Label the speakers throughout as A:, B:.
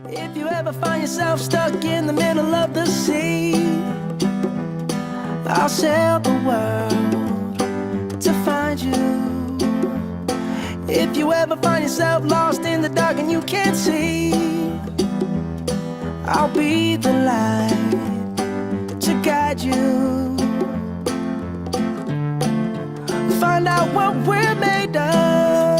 A: If you ever find yourself stuck in the middle of the sea, I'll sail the world to find you. If you ever find yourself lost in the dark and you can't see, I'll be the light to guide you. Find out what we're made of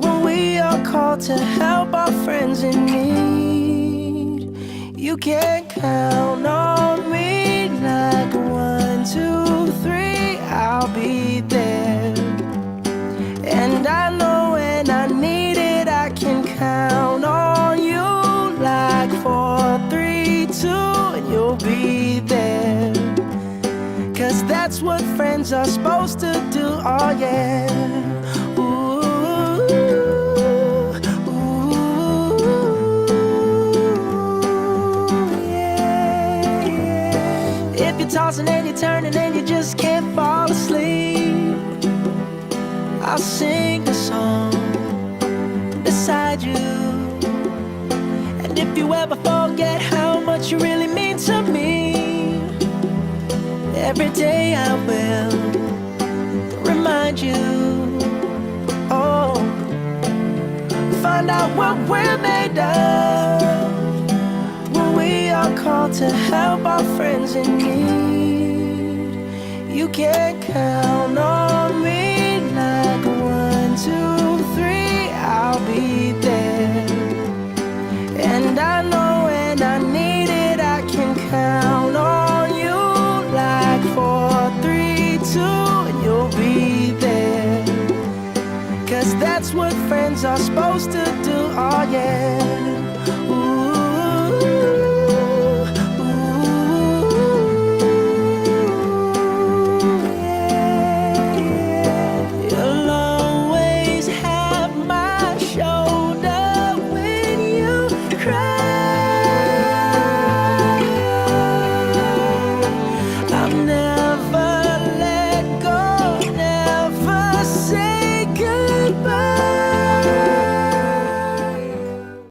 A: when we are called to help our friends in need. You can count on me like 1, 2, 3, I'll be there. And I know when I need it, I can count on you like 4, 3, 2, and you'll be there. 'Cause that's what friends are supposed to do, oh yeah. Ooh, ooh, yeah, yeah. If you're tossing and you're turning and you just can't fall asleep, I'll sing a song beside you. And if you ever forget how much you really mean to me, every day I will remind you. Oh, find out what we're made of when we are called to help our friends in need. You can count on